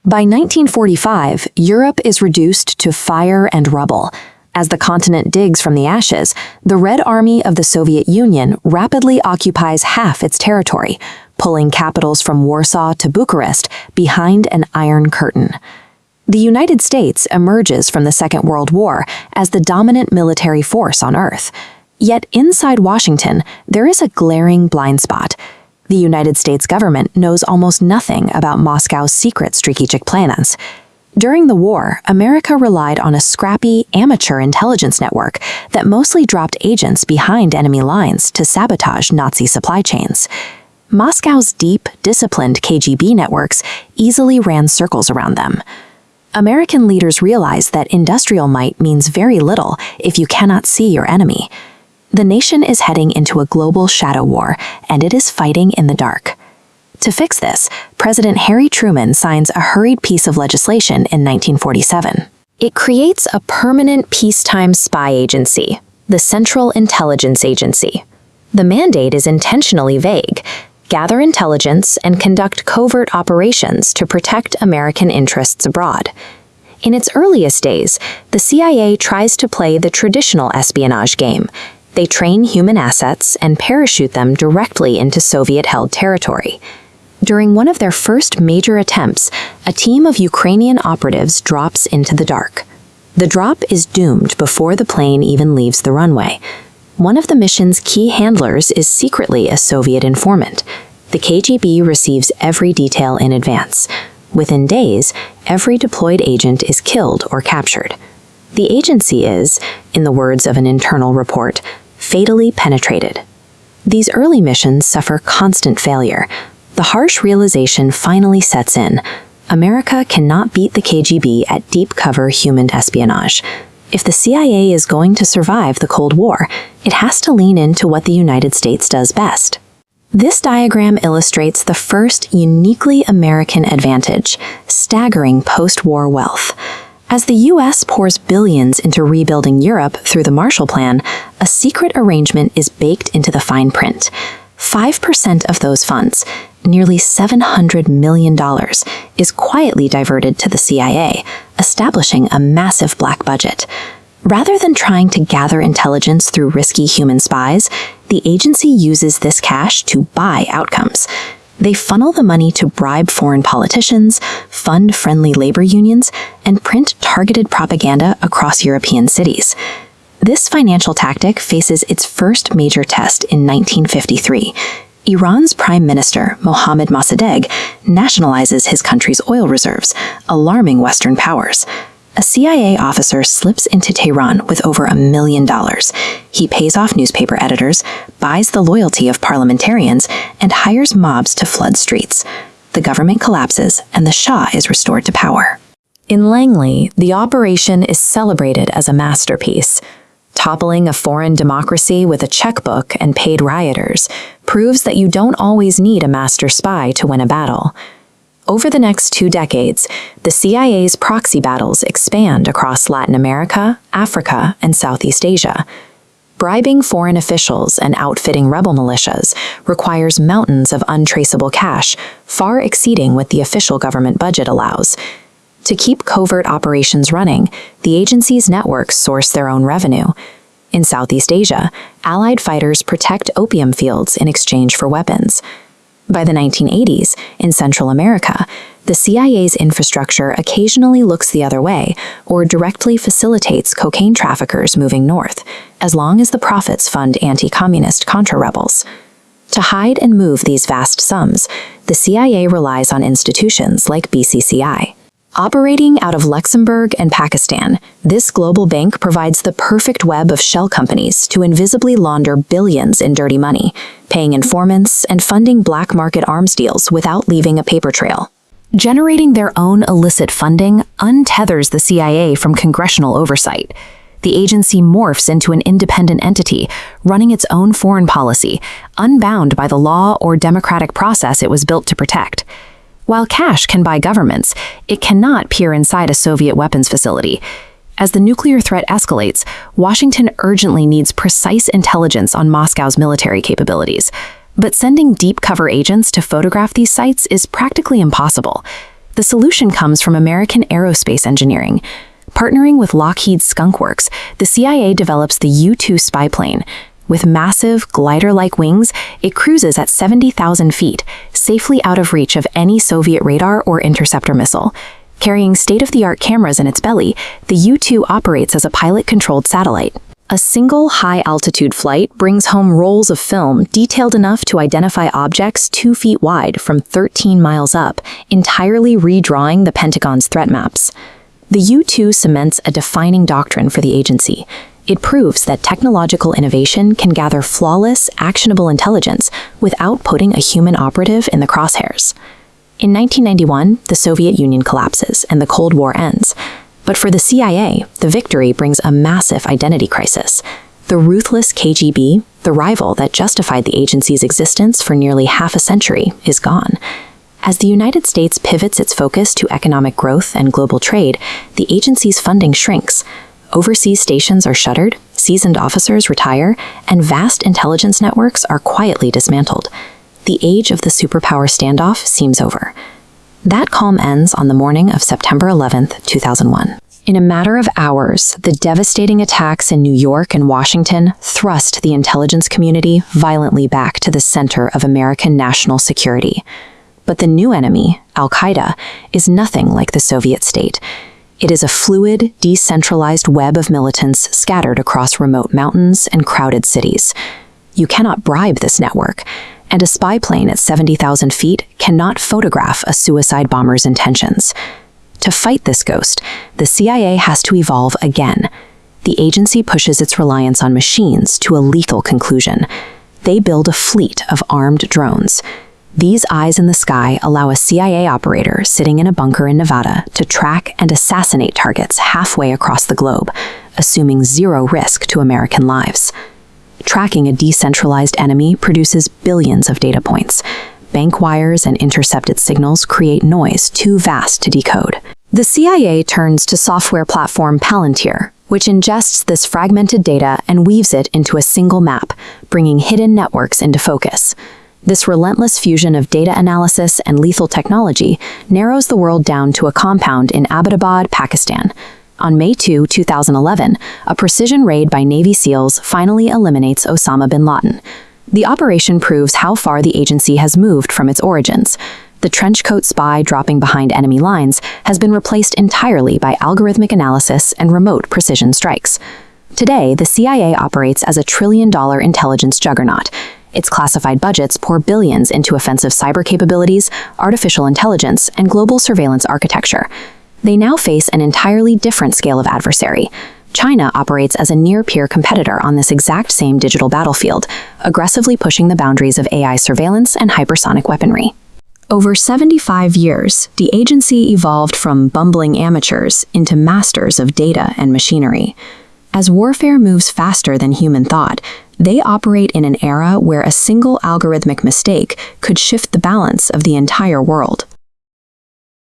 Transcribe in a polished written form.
By 1945, Europe is reduced to fire and rubble. As the continent digs from the ashes, the Red Army of the Soviet Union rapidly occupies half its territory, pulling capitals from Warsaw to Bucharest behind an iron curtain. The United States emerges from the Second World War as the dominant military force on Earth. Yet inside Washington, there is a glaring blind spot. The United States government knows almost nothing about Moscow's secret strategic plans. During the war, America relied on a scrappy, amateur intelligence network that mostly dropped agents behind enemy lines to sabotage Nazi supply chains. Moscow's deep, disciplined KGB networks easily ran circles around them. American leaders realized that industrial might means very little if you cannot see your enemy. The nation is heading into a global shadow war, and it is fighting in the dark. To fix this, President Harry Truman signs a hurried piece of legislation in 1947. It creates a permanent peacetime spy agency, the Central Intelligence Agency. The mandate is intentionally vague: gather intelligence and conduct covert operations to protect American interests abroad. In its earliest days, the CIA tries to play the traditional espionage game. They train human assets and parachute them directly into Soviet-held territory. During one of their first major attempts, a team of Ukrainian operatives drops into the dark. The drop is doomed before the plane even leaves the runway. One of the mission's key handlers is secretly a Soviet informant. The KGB receives every detail in advance. Within days, every deployed agent is killed or captured. The agency is, in the words of an internal report, fatally penetrated. These early missions suffer constant failure. The harsh realization finally sets in: America cannot beat the KGB at deep cover human espionage. If the CIA is going to survive the Cold War, it has to lean into what the United States does best. This diagram illustrates the first uniquely American advantage: staggering post-war wealth. As the U.S. pours billions into rebuilding Europe through the Marshall Plan, a secret arrangement is baked into the fine print. 5% of those funds, nearly $700 million, is quietly diverted to the CIA, establishing a massive black budget. Rather than trying to gather intelligence through risky human spies, the agency uses this cash to buy outcomes. They funnel the money to bribe foreign politicians, fund friendly labor unions, and print targeted propaganda across European cities. This financial tactic faces its first major test in 1953. Iran's Prime Minister, Mohammad Mossadegh, nationalizes his country's oil reserves, alarming Western powers. A CIA officer slips into Tehran with over $1 million. He pays off newspaper editors, buys the loyalty of parliamentarians, and hires mobs to flood streets. The government collapses, and the Shah is restored to power. In Langley, the operation is celebrated as a masterpiece. Toppling a foreign democracy with a checkbook and paid rioters proves that you don't always need a master spy to win a battle. Over the next 2 decades, the CIA's proxy battles expand across Latin America, Africa, and Southeast Asia. Bribing foreign officials and outfitting rebel militias requires mountains of untraceable cash, far exceeding what the official government budget allows. To keep covert operations running, the agency's networks source their own revenue. In Southeast Asia, Allied fighters protect opium fields in exchange for weapons. By the 1980s, in Central America, the CIA's infrastructure occasionally looks the other way or directly facilitates cocaine traffickers moving north, as long as the profits fund anti-communist Contra rebels. To hide and move these vast sums, the CIA relies on institutions like BCCI. Operating out of Luxembourg and Pakistan, this global bank provides the perfect web of shell companies to invisibly launder billions in dirty money, paying informants and funding black market arms deals without leaving a paper trail. Generating their own illicit funding untethers the CIA from congressional oversight. The agency morphs into an independent entity, running its own foreign policy, unbound by the law or democratic process it was built to protect. While cash can buy governments, it cannot peer inside a Soviet weapons facility. As the nuclear threat escalates, Washington urgently needs precise intelligence on Moscow's military capabilities. But sending deep cover agents to photograph these sites is practically impossible. The solution comes from American aerospace engineering. Partnering with Lockheed's Skunk Works, the CIA develops the U-2 spy plane. With massive, glider-like wings, it cruises at 70,000 feet, safely out of reach of any Soviet radar or interceptor missile. Carrying state-of-the-art cameras in its belly, the U-2 operates as a pilot-controlled satellite. A single high-altitude flight brings home rolls of film detailed enough to identify objects 2 feet wide from 13 miles up, entirely redrawing the Pentagon's threat maps. The U-2 cements a defining doctrine for the agency. It proves that technological innovation can gather flawless, actionable intelligence without putting a human operative in the crosshairs. In 1991, the Soviet Union collapses and the Cold War ends. But for the CIA, the victory brings a massive identity crisis. The ruthless KGB, the rival that justified the agency's existence for nearly half a century, is gone. As the United States pivots its focus to economic growth and global trade, the agency's funding shrinks. Overseas stations are shuttered, seasoned officers retire, and vast intelligence networks are quietly dismantled. The age of the superpower standoff seems over. That calm ends on the morning of September 11, 2001. In a matter of hours, the devastating attacks in New York and Washington thrust the intelligence community violently back to the center of American national security. But the new enemy, Al-Qaeda, is nothing like the Soviet state. It is a fluid, decentralized web of militants scattered across remote mountains and crowded cities. You cannot bribe this network, and a spy plane at 70,000 feet cannot photograph a suicide bomber's intentions. To fight this ghost, the CIA has to evolve again. The agency pushes its reliance on machines to a lethal conclusion. They build a fleet of armed drones. These eyes in the sky allow a CIA operator sitting in a bunker in Nevada to track and assassinate targets halfway across the globe, assuming zero risk to American lives. Tracking a decentralized enemy produces billions of data points. Bank wires and intercepted signals create noise too vast to decode. The CIA turns to software platform Palantir, which ingests this fragmented data and weaves it into a single map, bringing hidden networks into focus. This relentless fusion of data analysis and lethal technology narrows the world down to a compound in Abbottabad, Pakistan. On May 2, 2011, a precision raid by Navy SEALs finally eliminates Osama bin Laden. The operation proves how far the agency has moved from its origins. The trenchcoat spy dropping behind enemy lines has been replaced entirely by algorithmic analysis and remote precision strikes. Today, the CIA operates as a trillion-dollar intelligence juggernaut. Its classified budgets pour billions into offensive cyber capabilities, artificial intelligence, and global surveillance architecture. They now face an entirely different scale of adversary. China operates as a near-peer competitor on this exact same digital battlefield, aggressively pushing the boundaries of AI surveillance and hypersonic weaponry. Over 75 years, the agency evolved from bumbling amateurs into masters of data and machinery. As warfare moves faster than human thought, they operate in an era where a single algorithmic mistake could shift the balance of the entire world.